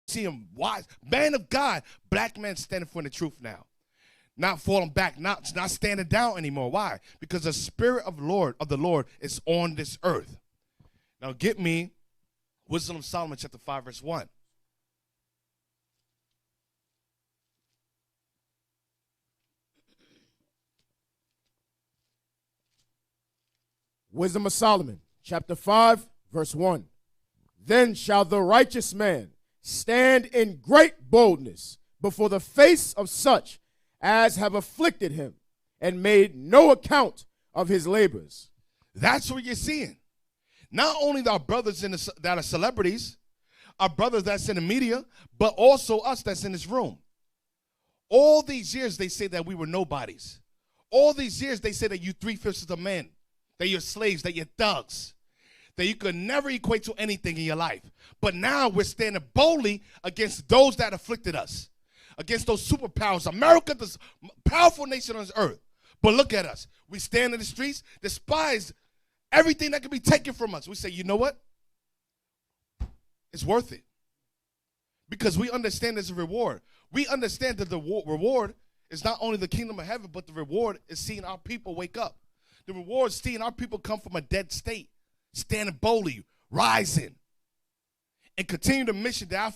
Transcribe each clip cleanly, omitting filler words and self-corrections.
see him wise, man of God, black men standing for the truth now. Not falling back, not standing down anymore. Why? Because the spirit of the Lord is on this earth. Now get me Wisdom of Solomon chapter 5, verse 1. Wisdom of Solomon, chapter 5, verse 1. Then shall the righteous man stand in great boldness before the face of such as have afflicted him and made no account of his labors. That's what you're seeing. Not only our brothers that are celebrities, our brothers that's in the media, but also us that's in this room. All these years they say that we were nobodies. All these years they say that you 3/5 of the men, that you're slaves, that you're thugs, that you could never equate to anything in your life. But now we're standing boldly against those that afflicted us, against those superpowers. America, the powerful nation on this earth. But look at us. We stand in the streets, despise everything that can be taken from us. We say, you know what? It's worth it. Because we understand there's a reward. We understand that the reward is not only the kingdom of heaven, but the reward is seeing our people wake up. The reward is seeing our people come from a dead state, standing boldly, rising, and continue the mission that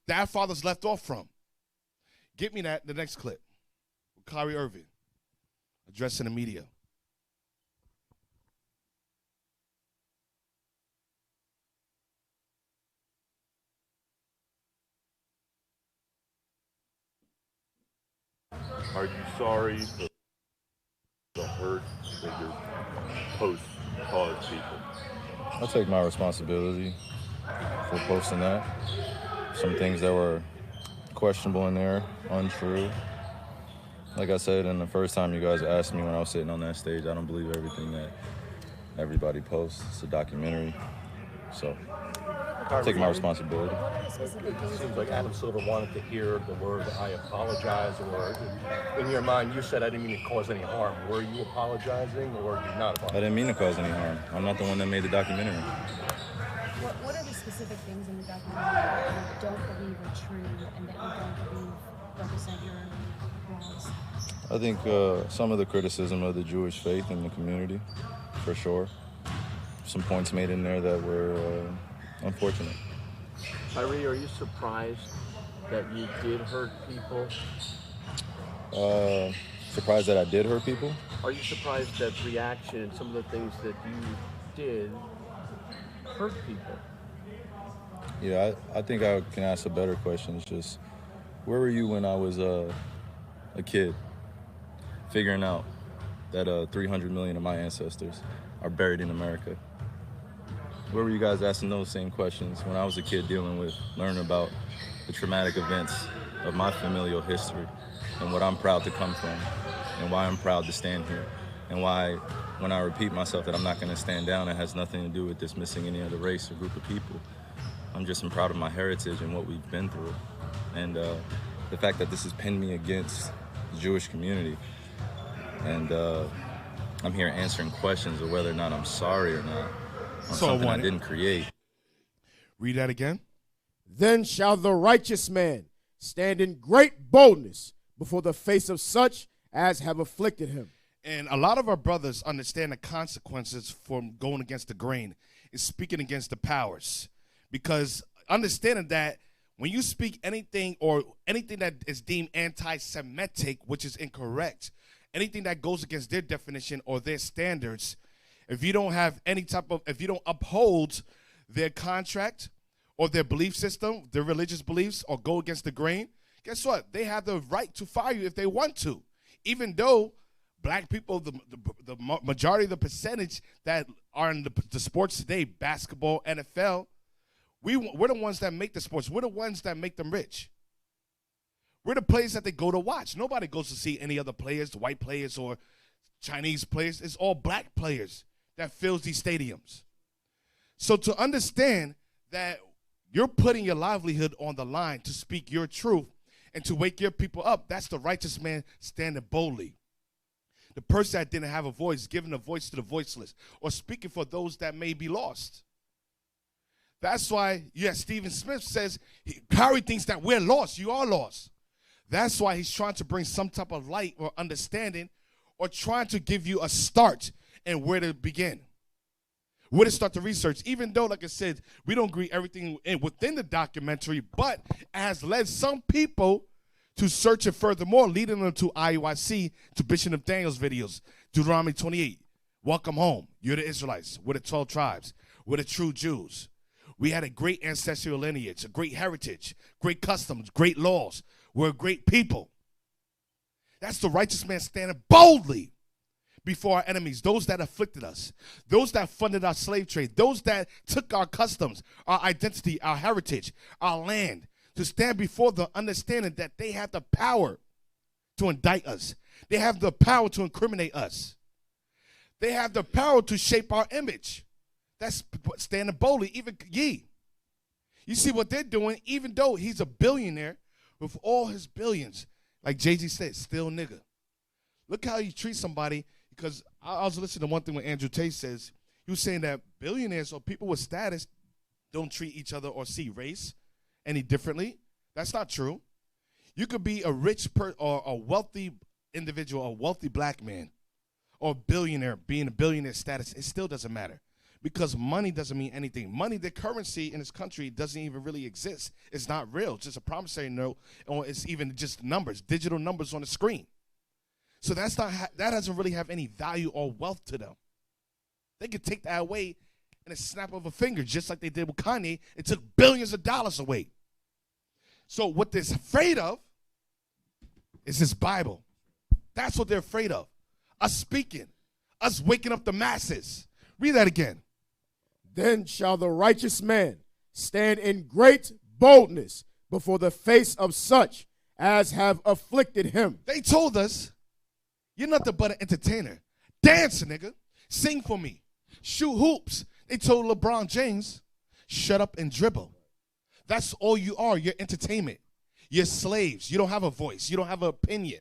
our fathers left off from. Get me the next clip. With Kyrie Irving addressing the media. Are you sorry for the hurt that your posts caused people? I take my responsibility for posting that. Some things that were questionable in there, untrue. Like I said, and the first time you guys asked me when I was sitting on that stage, I don't believe everything that everybody posts. It's a documentary. So, taking my responsibility. It seems like Adam Silver wanted to hear the word, I apologize, or in your mind, you said I didn't mean to cause any harm. Were you apologizing, or were you not apologizing? I didn't mean to cause any harm. I'm not the one that made the documentary. What are the specific things in the documentary that you don't believe are true and that you don't believe represent your wrongs? I think some of the criticism of the Jewish faith in the community, for sure. Some points made in there that were unfortunate. Kyrie, are you surprised that you did hurt people? Surprised that I did hurt people? Are you surprised that reaction and some of the things that you did hurt people? Yeah, I think I can ask a better question. It's just, where were you when I was a kid, figuring out that 300 million of my ancestors are buried in America? Where were you guys asking those same questions when I was a kid learning about the traumatic events of my familial history and what I'm proud to come from and why I'm proud to stand here and why when I repeat myself that I'm not going to stand down, it has nothing to do with dismissing any other race or group of people. I'm just proud of my heritage and what we've been through. And the fact that this has pinned me against the Jewish community. And I'm here answering questions of whether or not I'm sorry or not on something I didn't create. Read that again. Then shall the righteous man stand in great boldness before the face of such as have afflicted him. And a lot of our brothers understand the consequences from going against the grain, is speaking against the powers. Because understanding that when you speak anything or anything that is deemed anti-Semitic, which is incorrect, anything that goes against their definition or their standards, if you don't have if you don't uphold their contract or their belief system, their religious beliefs, or go against the grain, guess what? They have the right to fire you if they want to. Even though black people, the majority of the percentage that are in the sports today, basketball, NFL, we're the ones that make the sports. We're the ones that make them rich. We're the players that they go to watch. Nobody goes to see any other players, the white players or Chinese players. It's all black players that fills these stadiums. So to understand that you're putting your livelihood on the line to speak your truth and to wake your people up, that's the righteous man standing boldly. The person that didn't have a voice, giving a voice to the voiceless, or speaking for those that may be lost. That's why, Stephen Smith says, Kyrie thinks that we're lost. You are lost. That's why he's trying to bring some type of light or understanding or trying to give you a start and where to begin. Where to start the research. Even though, like I said, we don't agree everything within the documentary, but it has led some people to search it furthermore, leading them to IUIC, to Bishop of Daniel's videos, Deuteronomy 28. Welcome home. You're the Israelites. We're the 12 tribes. We're the true Jews. We had a great ancestral lineage, a great heritage, great customs, great laws. We're a great people. That's the righteous man standing boldly before our enemies, those that afflicted us, those that funded our slave trade, those that took our customs, our identity, our heritage, our land, to stand before them understanding that they have the power to indict us. They have the power to incriminate us. They have the power to shape our image. That's standing boldly, even ye. You see what they're doing, even though he's a billionaire with all his billions. Like Jay-Z said, still nigga. Look how you treat somebody, because I was listening to one thing when Andrew Tate says, he was saying that billionaires or people with status don't treat each other or see race any differently. That's not true. You could be a rich or a wealthy individual, a wealthy black man, or a billionaire, being a billionaire status. It still doesn't matter. Because money doesn't mean anything. Money, the currency in this country, doesn't even really exist. It's not real. It's just a promissory note, or it's even just numbers, digital numbers on the screen. So that doesn't really have any value or wealth to them. They could take that away in a snap of a finger, just like they did with Kanye. It took billions of dollars away. So what they're afraid of is this Bible. That's what they're afraid of. Us speaking, us waking up the masses. Read that again. Then shall the righteous man stand in great boldness before the face of such as have afflicted him. They told us, you're nothing but an entertainer. Dance, nigga. Sing for me. Shoot hoops. They told LeBron James, shut up and dribble. That's all you are. You're entertainment. You're slaves. You don't have a voice. You don't have an opinion.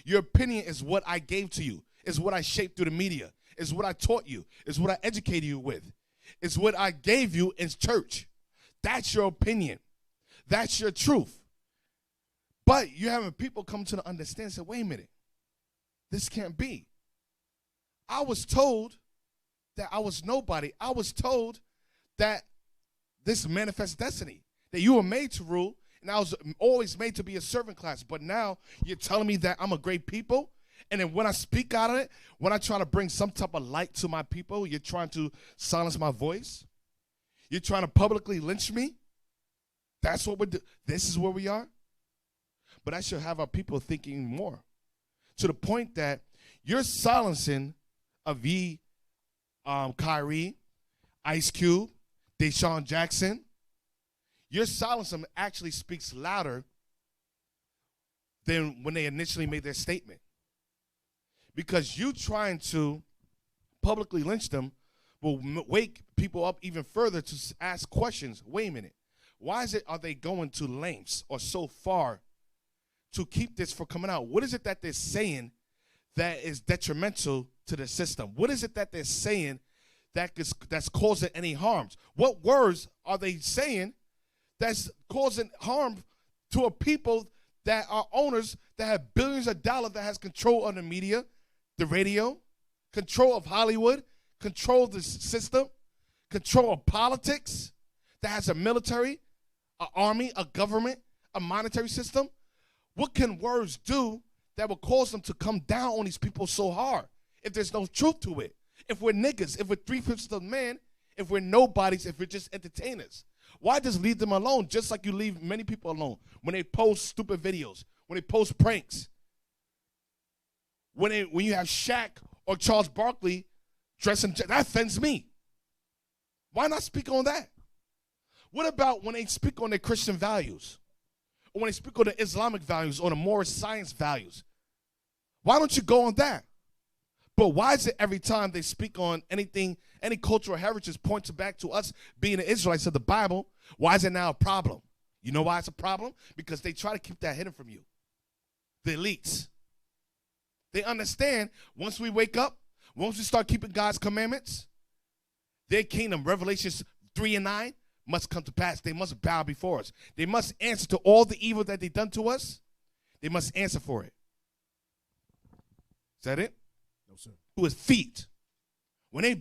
Your opinion is what I gave to you, is what I shaped through the media, is what I taught you, is what I educated you with. It's what I gave you in church. That's your opinion. That's your truth. But you're having people come to the understanding and say, wait a minute, this can't be. I was told that I was nobody. I was told that this manifests destiny, that you were made to rule, and I was always made to be a servant class. But now you're telling me that I'm a great people? And then when I speak out of it, when I try to bring some type of light to my people, you're trying to silence my voice? You're trying to publicly lynch me? That's what we're doing. This is where we are? But I should have our people thinking more. To the point that you're silencing Avi, Kyrie, Ice Cube, Deshaun Jackson. Your silence actually speaks louder than when they initially made their statement. Because you trying to publicly lynch them will wake people up even further to ask questions. Wait a minute. Why are they going to lengths or so far to keep this from coming out? What is it that they're saying that is detrimental to the system? What is it that they're saying that's causing any harms? What words are they saying that's causing harm to a people that are owners that have billions of dollars, that has control of the media, the radio, control of Hollywood, control of the system, control of politics, that has a military, an army, a government, a monetary system? What can words do that will cause them to come down on these people so hard if there's no truth to it? If we're niggas, if we're 3/5 of men, if we're nobodies, if we're just entertainers? Why just leave them alone, just like you leave many people alone when they post stupid videos, when they post pranks, when you have Shaq or Charles Barkley dressing? That offends me. Why not speak on that? What about when they speak on their Christian values? Or when they speak on the Islamic values or the moral science values? Why don't you go on that? But why is it every time they speak on anything, any cultural heritage points back to us being the Israelites of the Bible, why is it now a problem? You know why it's a problem? Because they try to keep that hidden from you. The elites. They understand once we wake up, once we start keeping God's commandments, their kingdom, Revelations 3 and 9, must come to pass. They must bow before us. They must answer to all the evil that they've done to us. They must answer for it. Is that it? No, sir. To his feet. When they